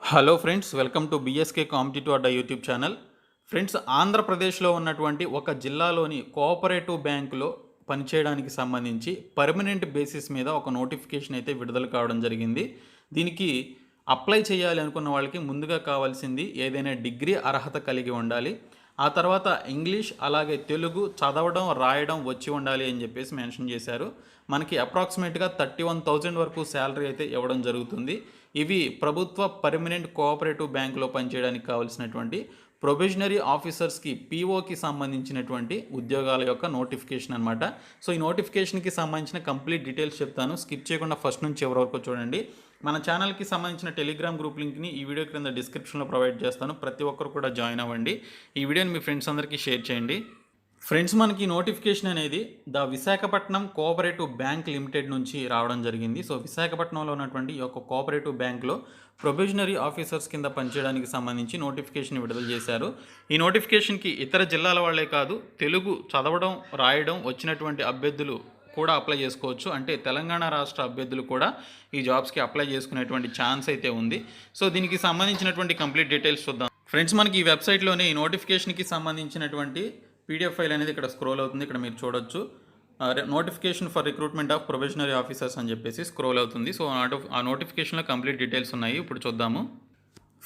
Hello friends, welcome to BSK competitive Adda YouTube channel. Friends, ఆంధ్రప్రదేశ్లో ఉన్నటువంటి ఒక జిల్లాలోని కోఆపరేటివ్ బ్యాంకులో పనిచేయడానికి సంబంధించి పర్మనెంట్ బేసిస్ మీద ఒక నోటిఫికేషన్ అయితే విడుదల కావడం జరిగింది. దీనికి అప్లై చేయాలి అనుకున్న వాళ్ళకి ముందుగా కావాల్సింది ఏదైనా డిగ్రీ అర్హత కలిగి ఉండాలి. ఆ తర్వాత ఇంగ్లీష్ అలాగే తెలుగు చదవడం రాయడం వచ్చి ఉండాలి అని చెప్పేసి మెన్షన్ చేశారు. మనకి అప్రాక్సిమేట్గా 31,000 వరకు శాలరీ అయితే ఇవ్వడం జరుగుతుంది. ఇవి ప్రభుత్వ పర్మనెంట్ కోఆపరేటివ్ బ్యాంకులో పనిచేయడానికి కావాల్సినటువంటి ప్రొబేషనరీ ఆఫీసర్స్కి పీఓకి సంబంధించినటువంటి ఉద్యోగాల యొక్క నోటిఫికేషన్ అనమాట. సో ఈ నోటిఫికేషన్కి సంబంధించిన కంప్లీట్ డీటెయిల్స్ చెప్తాను. స్కిప్ చేయకుండా ఫస్ట్ నుంచి ఎవరి వరకు చూడండి. మన ఛానల్కి సంబంధించిన టెలిగ్రామ్ గ్రూప్ లింక్ని ఈ వీడియో క్రింద డిస్క్రిప్షన్లో ప్రొవైడ్ చేస్తాను. ప్రతి ఒక్కరు కూడా జాయిన్ అవ్వండి. ఈ వీడియోని మీ ఫ్రెండ్స్ అందరికీ షేర్ చేయండి. ఫ్రెండ్స్, మనకి నోటిఫికేషన్ అనేది the Visakhapatnam cooperative bank limited నుంచి రావడం జరిగింది. సో విశాఖపట్నంలో ఉన్నటువంటి ఈ యొక్క కోఆపరేటివ్ బ్యాంక్లో ప్రొబేషనరీ ఆఫీసర్స్ కింద పనిచేయడానికి సంబంధించి నోటిఫికేషన్ విడుదల చేశారు. ఈ నోటిఫికేషన్కి ఇతర జిల్లాల వాళ్ళే కాదు, తెలుగు చదవడం రాయడం వచ్చినటువంటి అభ్యర్థులు కూడా అప్లై చేసుకోవచ్చు. అంటే తెలంగాణ రాష్ట్ర అభ్యర్థులు కూడా ఈ జాబ్స్కి అప్లై చేసుకునేటువంటి ఛాన్స్ అయితే ఉంది. సో దీనికి సంబంధించినటువంటి కంప్లీట్ డీటెయిల్స్ చూద్దాం. ఫ్రెండ్స్, మనకి ఈ వెబ్సైట్లోనే ఈ నోటిఫికేషన్కి సంబంధించినటువంటి పీడిఎఫ్ ఫైల్ అనేది ఇక్కడ స్క్రోల్ అవుతుంది. ఇక్కడ మీరు చూడొచ్చు, notification for recruitment of probationary officers అని చెప్పేసి స్క్రోల్ అవుతుంది. సో ఆ నోటిఫికేషన్లో కంప్లీట్ డీటెయిల్స్ ఉన్నాయి. ఇప్పుడు చూద్దాము.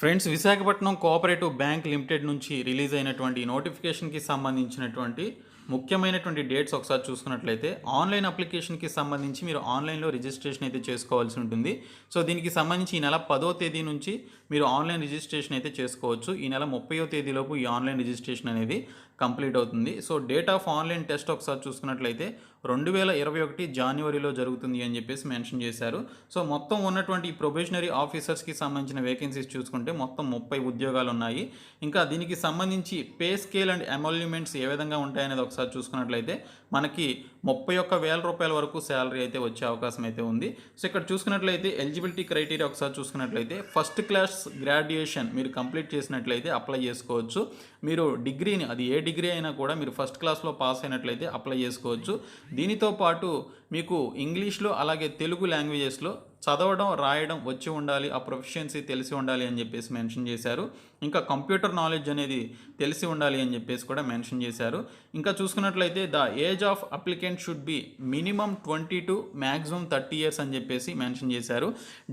Friends, Visakhapatnam cooperative bank limited నుంచి రిలీజ్ అయినటువంటి నోటిఫికేషన్కి సంబంధించినటువంటి ముఖ్యమైనటువంటి డేట్స్ ఒకసారి చూసుకున్నట్లయితే, ఆన్లైన్ అప్లికేషన్కి సంబంధించి మీరు ఆన్లైన్లో రిజిస్ట్రేషన్ అయితే చేసుకోవాల్సి ఉంటుంది. సో దీనికి సంబంధించి ఈ నెల 10వ తేదీ నుంచి మీరు ఆన్లైన్ రిజిస్ట్రేషన్ అయితే చేసుకోవచ్చు. ఈ నెల 30వ తేదీలోపు ఈ ఆన్లైన్ రిజిస్ట్రేషన్ అనేది కంప్లీట్ అవుతుంది. So date of online test ఒకసారి చూసుకున్నట్లయితే 2021 జాన్వరిలో జరుగుతుంది అని చెప్పేసి మెన్షన్ చేశారు. సో మొత్తం ఉన్నటువంటి ఈ ప్రొబేషనరీ ఆఫీసర్స్కి సంబంధించిన వేకెన్సీస్ చూసుకుంటే మొత్తం 30 ఉద్యోగాలు ఉన్నాయి. ఇంకా దీనికి సంబంధించి పే స్కేల్ అండ్ ఎమోల్యూమెంట్స్ ఏ విధంగా ఉంటాయనేది ఒకసారి చూసుకున్నట్లయితే మనకి 31,000 రూపాయల వరకు శాలరీ అయితే వచ్చే అవకాశం అయితే ఉంది. సో ఇక్కడ చూసుకున్నట్లయితే ఎలిజిబిలిటీ క్రైటీరియా ఒకసారి చూసుకున్నట్లయితే ఫస్ట్ క్లాస్ గ్రాడ్యుయేషన్ మీరు కంప్లీట్ చేసినట్లయితే అప్లై చేసుకోవచ్చు. మీరు డిగ్రీని, అది ఏ డిగ్రీ అయినా కూడా మీరు ఫస్ట్ క్లాస్లో పాస్ అయినట్లయితే అప్లై చేసుకోవచ్చు. దీనితో పాటు మీకు ఇంగ్లీష్లో అలాగే తెలుగు లాంగ్వేజెస్లో చదవడం రాయడం వచ్చి ఉండాలి, ఆ ప్రొఫిషియన్సీ తెలిసి ఉండాలి అని చెప్పేసి మెన్షన్ చేశారు. ఇంకా కంప్యూటర్ నాలెడ్జ్ అనేది తెలిసి ఉండాలి అని చెప్పేసి కూడా మెన్షన్ చేశారు. ఇంకా చూసుకున్నట్లయితే the age of applicant should be minimum 20 to maximum 30 years అని చెప్పేసి మెన్షన్ చేశారు.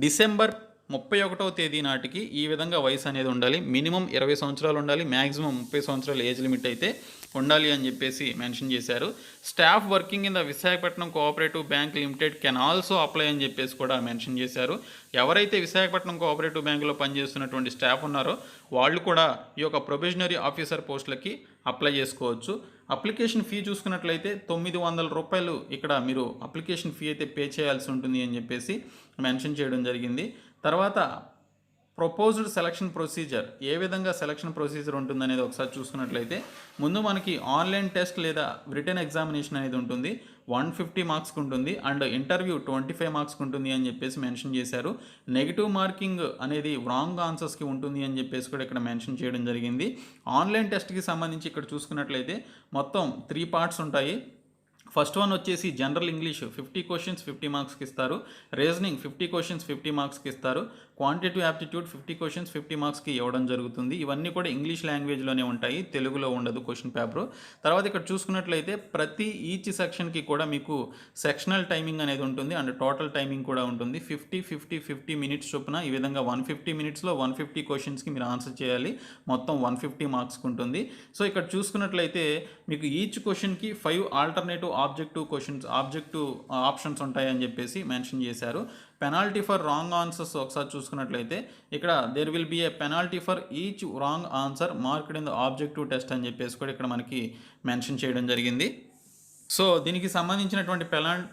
డిసెంబర్ 31వ తేదీ నాటికి ఈ విధంగా వయసు అనేది ఉండాలి. మినిమం 20 సంవత్సరాలు ఉండాలి, మ్యాక్సిమం 30 సంవత్సరాలు ఏజ్ లిమిట్ అయితే ఉండాలి అని చెప్పేసి మెన్షన్ చేశారు. Staff working in the Visakhapatnam cooperative bank limited can also apply అని చెప్పేసి కూడా మెన్షన్ చేశారు. ఎవరైతే విశాఖపట్నం కోఆపరేటివ్ బ్యాంకులో పనిచేస్తున్నటువంటి స్టాఫ్ ఉన్నారో వాళ్ళు కూడా ఈ యొక్క ప్రొబేషనరీ ఆఫీసర్ పోస్టులకి అప్లై చేసుకోవచ్చు. అప్లికేషన్ ఫీ చూసుకున్నట్లయితే 900 రూపాయలు ఇక్కడ మీరు అప్లికేషన్ ఫీ అయితే పే చేయాల్సి ఉంటుంది అని చెప్పేసి మెన్షన్ చేయడం జరిగింది. తర్వాత ప్రపోజ్డ్ సెలక్షన్ ప్రొసీజర్, ఏ విధంగా సెలక్షన్ ప్రొసీజర్ ఉంటుందనేది ఒకసారి చూసుకున్నట్లయితే ముందు మనకి ఆన్లైన్ టెస్ట్ లేదా రిటర్న్ ఎగ్జామినేషన్ అనేది ఉంటుంది. 150 మార్క్స్కి ఉంటుంది అండ్ ఇంటర్వ్యూ 25 మార్క్స్కి ఉంటుంది అని చెప్పేసి మెన్షన్ చేశారు. నెగిటివ్ మార్కింగ్ అనేది రాంగ్ ఆన్సర్స్కి ఉంటుంది అని చెప్పేసి కూడా ఇక్కడ మెన్షన్ చేయడం జరిగింది. ఆన్లైన్ టెస్ట్కి సంబంధించి ఇక్కడ చూసుకున్నట్లయితే మొత్తం 3 పార్ట్స్ ఉంటాయి. ఫస్ట్ వన్ వచ్చేసి జనరల్ ఇంగ్లీష్ 50 క్వశ్చన్స్ 50 మార్క్స్కి ఇస్తారు. రీజనింగ్ 50 క్వశ్చన్స్ 50 మార్క్స్కి ఇస్తారు. క్వాంటిటివ్ యాప్టిట్యూడ్ 50 క్వశ్చన్స్ 50 మార్క్స్కి ఇవ్వడం జరుగుతుంది. ఇవన్నీ కూడా ఇంగ్లీష్ లాంగ్వేజ్లోనే ఉంటాయి, తెలుగులో ఉండదు క్వశ్చన్ పేపర్. తర్వాత ఇక్కడ చూసుకున్నట్లయితే ప్రతి ఈచ్ సెక్షన్కి కూడా మీకు సెక్షనల్ టైమింగ్ అనేది ఉంటుంది అండ్ టోటల్ టైమింగ్ కూడా ఉంటుంది. 50 మినిట్స్ చొప్పున ఈ విధంగా 150 మినిట్స్లో 150 క్వశ్చన్స్కి మీరు ఆన్సర్ చేయాలి. మొత్తం 150 మార్క్స్కి ఉంటుంది. సో ఇక్కడ చూసుకున్నట్లయితే మీకు ఈచ్ క్వశ్చన్కి 5 ఆల్టర్నేటివ్ ఆబ్జెక్టివ్ ఆప్షన్స్ ఉంటాయని చెప్పేసి మెన్షన్ చేశారు. పెనాల్టీ ఫర్ రాంగ్ ఆన్సర్స్ ఒకసారి చూసుకున్నట్లయితే ఇక్కడ there will be a penalty for each wrong answer marked in the objective test అని చెప్పేసి కూడా ఇక్కడ మనకి మెన్షన్ చేయడం జరిగింది. సో దీనికి సంబంధించినటువంటి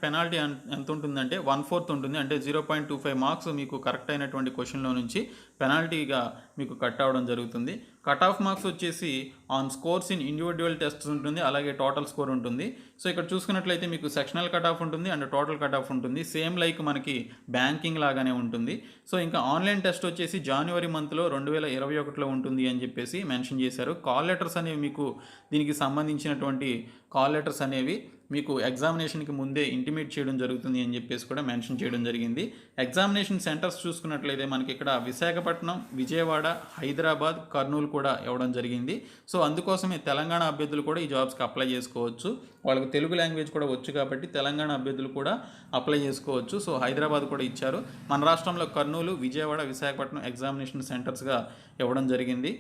పెనాల్టీ ఎంత ఉంటుందంటే 1/4 ఉంటుంది. అంటే 0.25 మార్క్స్ మీకు కరెక్ట్ అయినటువంటి క్వశ్చన్లో నుంచి పెనాల్టీగా మీకు కట్ అవ్వడం జరుగుతుంది. కట్ ఆఫ్ మార్క్స్ వచ్చేసి on scores in individual tests ఉంటుంది, అలాగే టోటల్ స్కోర్ ఉంటుంది. సో ఇక్కడ చూసుకున్నట్లయితే మీకు సెక్షనల్ కట్ ఆఫ్ ఉంటుంది అండ్ టోటల్ కట్ ఆఫ్ ఉంటుంది. సేమ్ లైక్ మనకి బ్యాంకింగ్ లాగానే ఉంటుంది. సో ఇంకా ఆన్లైన్ టెస్ట్ వచ్చేసి జనవరి మంత్లో 2021లో ఉంటుంది అని చెప్పేసి మెన్షన్ చేశారు. కాల్ లెటర్స్ అనేవి మీకు దీనికి సంబంధించినటువంటి కాల్ లెటర్స్ అనేవి మీకు ఎగ్జామినేషన్కి ముందే ఇంటిమేట్ చేయడం జరుగుతుంది అని చెప్పేసి కూడా మెన్షన్ చేయడం జరిగింది. ఎగ్జామినేషన్ సెంటర్స్ చూసుకున్నట్లయితే మనకి ఇక్కడ విశాఖపట్నం, విజయవాడ, హైదరాబాద్, కర్నూలు కూడా ఇవ్వడం జరిగింది. సో అందుకోసమే తెలంగాణ అభ్యర్థులు కూడా ఈ జాబ్స్కి అప్లై చేసుకోవచ్చు. వాళ్ళకి తెలుగు లాంగ్వేజ్ కూడా వచ్చు కాబట్టి తెలంగాణ అభ్యర్థులు కూడా అప్లై చేసుకోవచ్చు. సో హైదరాబాద్ కూడా ఇచ్చారు. మన రాష్ట్రంలో కర్నూలు, విజయవాడ, విశాఖపట్నం ఎగ్జామినేషన్ సెంటర్స్గా ఇవ్వడం జరిగింది.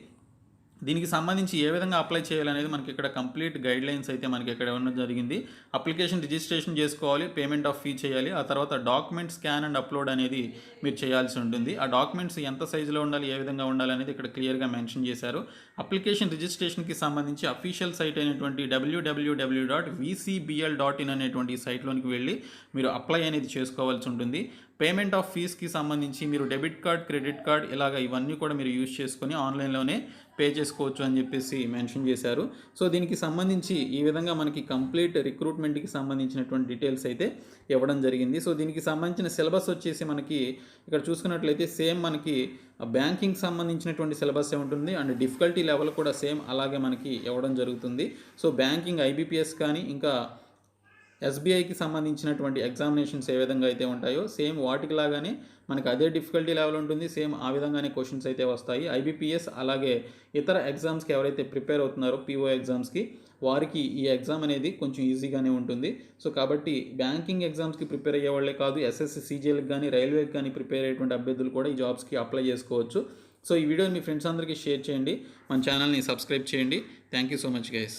దీనికి సంబంధించి ఏ విధంగా అప్లై చేయాలనేది మనకి ఇక్కడ కంప్లీట్ గైడ్ లైన్స్ అయితే మనకి ఇక్కడ ఇవ్వడం జరిగింది. అప్లికేషన్ రిజిస్ట్రేషన్ చేసుకోవాలి, పేమెంట్ ఆఫ్ ఫీ చేయాలి, ఆ తర్వాత డాక్యుమెంట్ స్కాన్ అండ్ అప్లోడ్ అనేది మీరు చేయాల్సి ఉంటుంది. ఆ డాక్యుమెంట్స్ ఎంత సైజులో ఉండాలి, ఏ విధంగా ఉండాలి అనేది ఇక్కడ క్లియర్గా మెన్షన్ చేశారు. అప్లికేషన్ రిజిస్ట్రేషన్కి సంబంధించి అఫీషియల్ సైట్ అయినటువంటి www.vcbl.in అనేటువంటి సైట్లోనికి వెళ్ళి మీరు అప్లై అనేది చేసుకోవాల్సి ఉంటుంది. పేమెంట్ ఆఫ్ ఫీస్కి సంబంధించి మీరు డెబిట్ కార్డ్, క్రెడిట్ కార్డ్ ఇలాగ ఇవన్నీ కూడా మీరు యూజ్ చేసుకొని ఆన్లైన్లోనే పే చేసుకోవచ్చు అని చెప్పేసి మెన్షన్ చేశారు. సో దీనికి సంబంధించి ఈ విధంగా మనకి కంప్లీట్ రిక్రూట్మెంట్కి సంబంధించినటువంటి డీటెయిల్స్ అయితే ఇవ్వడం జరిగింది. సో దీనికి సంబంధించిన సిలబస్ వచ్చేసి మనకి ఇక్కడ చూసుకున్నట్లయితే సేమ్ మనకి బ్యాంకింగ్ సంబంధించినటువంటి సిలబస్ ఉంటుంది అండ్ డిఫికల్టీ లెవెల్ కూడా సేమ్ అలాగే మనకి ఇవ్వడం జరుగుతుంది. సో బ్యాంకింగ్, ఐబీపీఎస్ కానీ ఇంకా ఎస్బీఐకి సంబంధించినటువంటి ఎగ్జామినేషన్స్ ఏ విధంగా అయితే ఉంటాయో సేమ్ వాటికి లాగానే మనకి అదే డిఫికల్టీ లెవెల్ ఉంటుంది. సేమ్ ఆ విధంగానే క్వశ్చన్స్ అయితే వస్తాయి. ఐబీపీఎస్ అలాగే ఇతర ఎగ్జామ్స్కి ఎవరైతే ప్రిపేర్ అవుతున్నారో పీఓ ఎగ్జామ్స్కి వారికి ఈ ఎగ్జామ్ అనేది కొంచెం ఈజీగానే ఉంటుంది. సో కాబట్టి బ్యాంకింగ్ ఎగ్జామ్స్కి ప్రిపేర్ అయ్యే వాళ్ళే కాదు, ఎస్ఎస్సి, సీజీఎల్కి కానీ రైల్వేకి కానీ ప్రిపేర్ అయ్యేటువంటి అభ్యర్థులు కూడా ఈ జాబ్స్కి అప్లై చేసుకోవచ్చు. సో ఈ వీడియోని మీ ఫ్రెండ్స్ అందరికీ షేర్ చేయండి, మన ఛానల్ని సబ్స్క్రైబ్ చేయండి. Thank you so much guys.